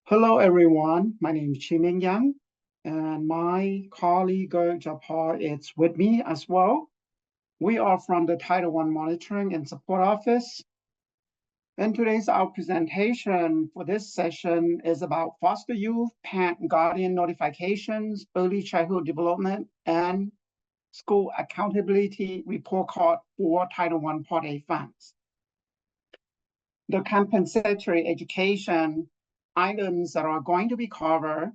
Hello, everyone. My name is Chiming Yang, and my colleague Japar is with me as well. We are from the Title I Monitoring and Support Office. And today's our presentation for this session is about foster youth, parent guardian notifications, early childhood development, and school accountability report card for Title I Part A funds. The compensatory education items that are going to be covered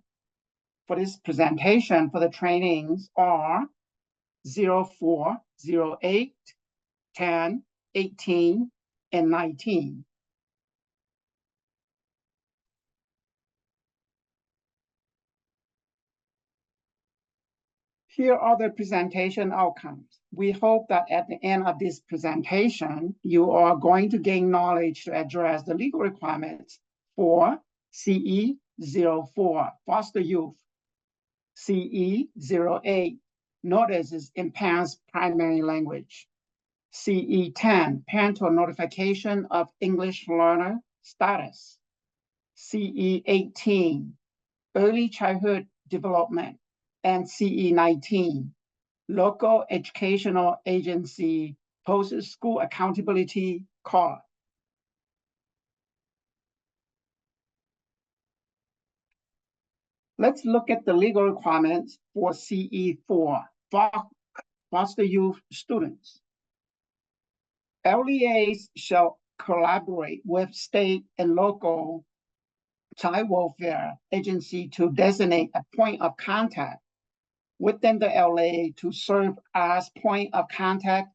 for this presentation for the trainings are 04, 08, 10, 18, and 19. Here are the presentation outcomes. We hope that at the end of this presentation, you are going to gain knowledge to address the legal requirements for CE04, foster youth, CE08, notices in parents' primary language, CE10, parental notification of English learner status, CE18, early childhood development, and CE19, local educational agency post-school accountability card. Let's look at the legal requirements for CE4, foster youth students. LEAs shall collaborate with state and local child welfare agency to designate a point of contact within the LEA to serve as point of contact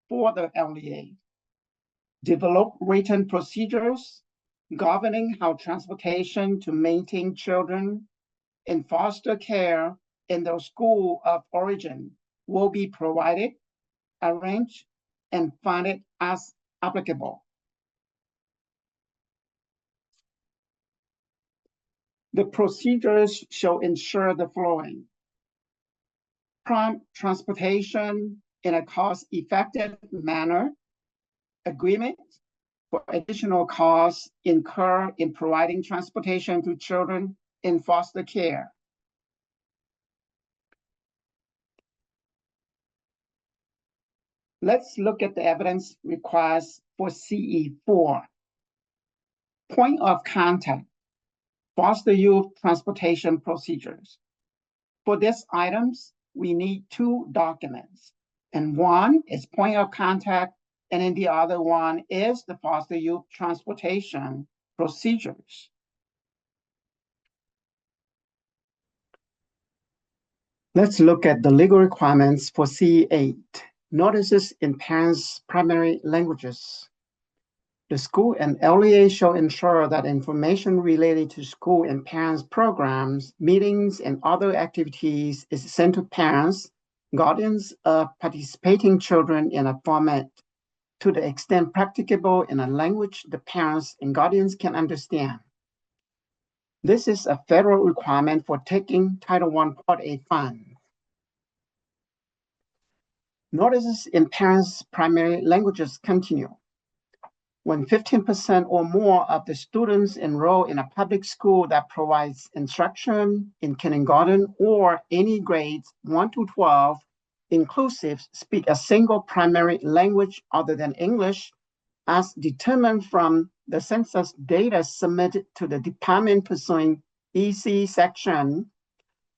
for the LEA. Develop written procedures governing how transportation to maintain children in foster care in their school of origin will be provided, arranged, and funded as applicable. The procedures shall ensure the following: prompt transportation in a cost-effective manner, agreement for additional costs incurred in providing transportation to children in foster care. Let's look at the evidence requests for CE4. Point of contact, foster youth transportation procedures. For these items, we need two documents, and one is point of contact, and then the other one is the foster youth transportation procedures. Let's look at the legal requirements for CE8, notices in parents' primary languages. The school and LEA shall ensure that information related to school and parents' programs, meetings, and other activities is sent to parents, guardians of participating children in a format to the extent practicable in a language the parents and guardians can understand. This is a federal requirement for taking Title I Part A funds. Notices in parents' primary languages continue. When 15% or more of the students enroll in a public school that provides instruction in kindergarten or any grades 1 to 12, inclusive, speak a single primary language other than English, as determined from the census data submitted to the department pursuing EC section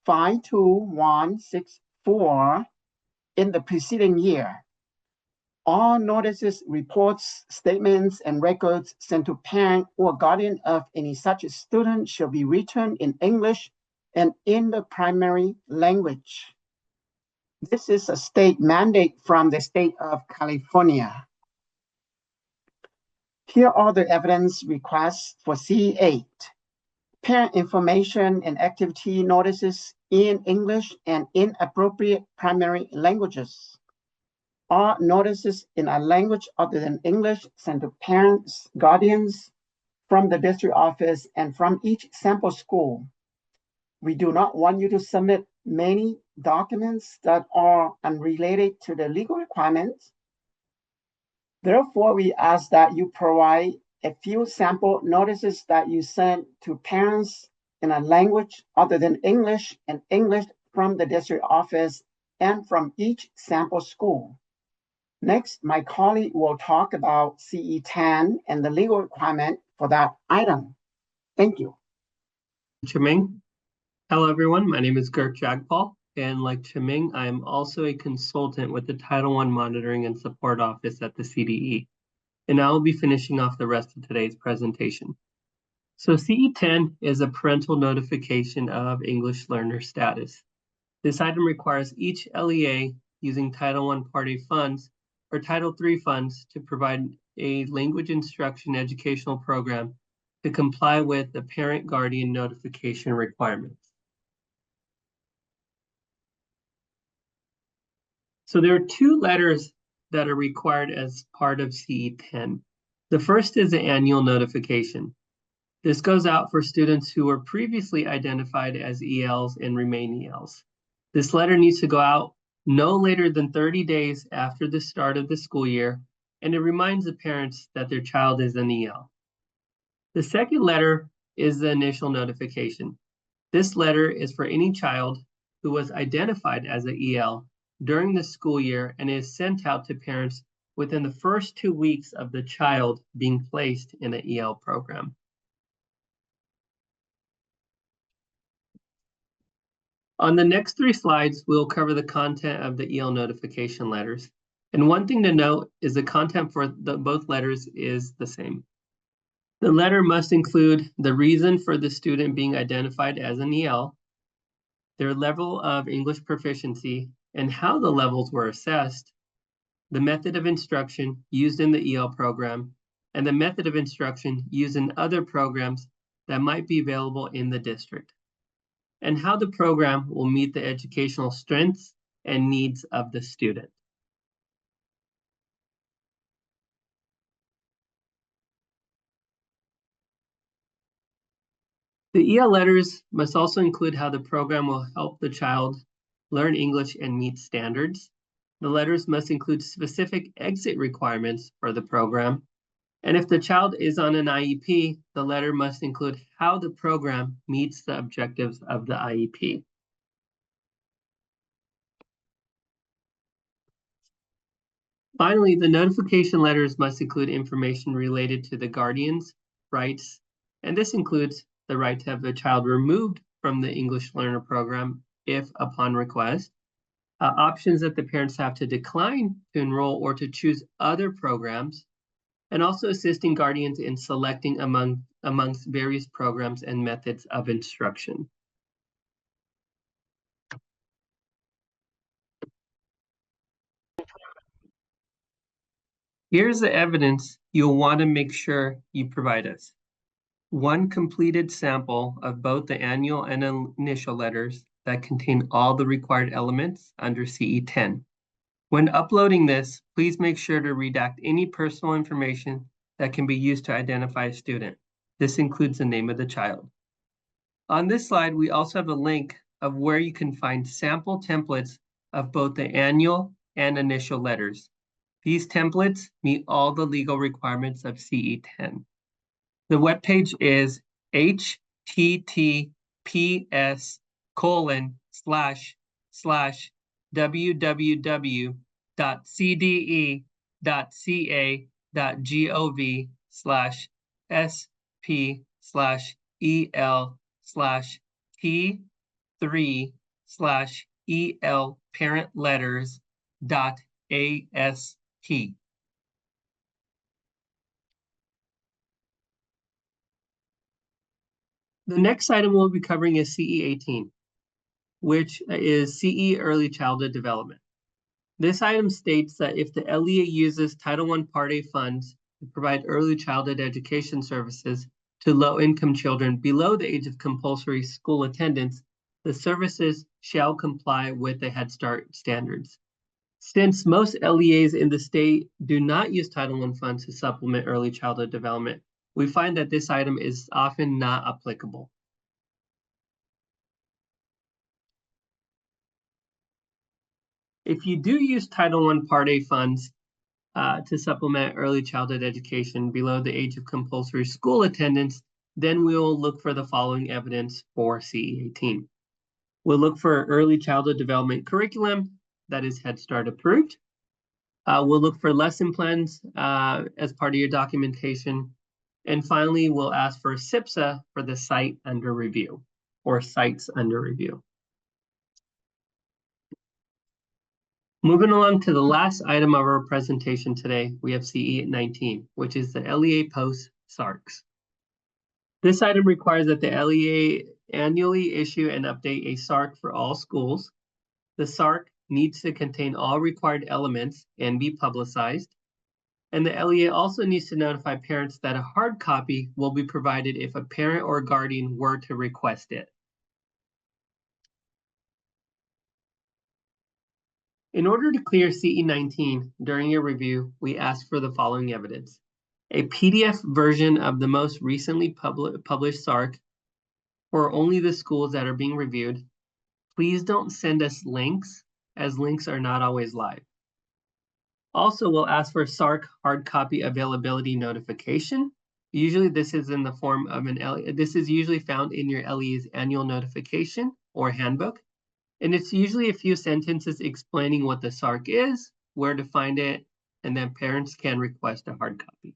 52164 in the preceding year. All notices, reports, statements, and records sent to parent or guardian of any such student shall be written in English and in the primary language. This is a state mandate from the state of California. Here are the evidence requests for CE8. Parent information and activity notices in English and in appropriate primary languages. All notices in a language other than English sent to parents, guardians from the district office and from each sample school. We do not want you to submit many documents that are unrelated to the legal requirements. Therefore, we ask that you provide a few sample notices that you sent to parents in a language other than English and English from the district office and from each sample school. Next, my colleague will talk about CE10 and the legal requirement for that item. Thank you. Chiming. Hello, everyone. My name is Gert Jagpal, and like Chiming, I am also a consultant with the Title I Monitoring and Support Office at the CDE, and I will be finishing off the rest of today's presentation. So CE10 is a parental notification of English learner status. This item requires each LEA using Title I Part A funds or Title III funds to provide a language instruction educational program to comply with the parent guardian notification requirements. So there are two letters that are required as part of CE10. The first is the annual notification. This goes out for students who were previously identified as ELs and remain ELs. This letter needs to go out no later than 30 days after the start of the school year, and it reminds the parents that their child is an EL. The second letter is the initial notification. This letter is for any child who was identified as an EL during the school year and is sent out to parents within the first 2 weeks of the child being placed in an EL program. On the next 3 slides, we'll cover the content of the EL notification letters. And one thing to note is the content for both letters is the same. The letter must include the reason for the student being identified as an EL, their level of English proficiency, and how the levels were assessed, the method of instruction used in the EL program, and the method of instruction used in other programs that might be available in the district, and how the program will meet the educational strengths and needs of the student. The EL letters must also include how the program will help the child learn English and meet standards. The letters must include specific exit requirements for the program. And if the child is on an IEP, the letter must include how the program meets the objectives of the IEP. Finally, the notification letters must include information related to the guardian's rights, and this includes the right to have the child removed from the English Learner Program if upon request, options that the parents have to decline to enroll or to choose other programs, and also assisting guardians in selecting amongst various programs and methods of instruction. Here's the evidence you'll want to make sure you provide us. One completed sample of both the annual and initial letters that contain all the required elements under CE10. When uploading this, please make sure to redact any personal information that can be used to identify a student. This includes the name of the child. On this slide, we also have a link of where you can find sample templates of both the annual and initial letters. These templates meet all the legal requirements of CE10. The webpage is https://www.cde.ca.gov/SP/E3/EL parent letters.ast. The next item we'll be covering is CE18, which is CE Early Childhood Development. This item states that if the LEA uses Title I Part A funds to provide early childhood education services to low-income children below the age of compulsory school attendance, the services shall comply with the Head Start standards. Since most LEAs in the state do not use Title I funds to supplement early childhood development, we find that this item is often not applicable. If you do use Title I Part A funds, to supplement early childhood education below the age of compulsory school attendance, then we will look for the following evidence for CE18. We'll look for early childhood development curriculum that is Head Start approved. We'll look for lesson plans as part of your documentation. And finally, we'll ask for SIPSA for the site under review or sites under review. Moving along to the last item of our presentation today, we have CE19, which is the LEA Post SARCs. This item requires that the LEA annually issue and update a SARC for all schools. The SARC needs to contain all required elements and be publicized. And the LEA also needs to notify parents that a hard copy will be provided if a parent or guardian were to request it. In order to clear CE19 during your review, we ask for the following evidence. A PDF version of the most recently published SARC for only the schools that are being reviewed. Please don't send us links, as links are not always live. Also, we'll ask for SARC hard copy availability notification. Usually this is in the form of this is usually found in your LEA's annual notification or handbook. And it's usually a few sentences explaining what the SARC is, where to find it, and then parents can request a hard copy.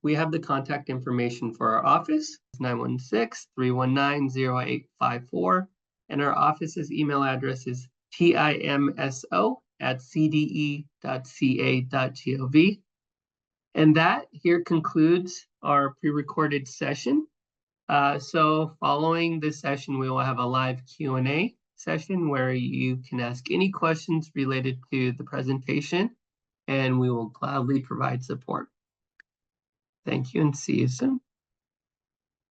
We have the contact information for our office, 916-319-0854, and our office's email address is timso@cde.ca.gov. And that here concludes our pre-recorded session. So following this session, we will have a live Q&A session where you can ask any questions related to the presentation, and we will gladly provide support. Thank you and see you soon.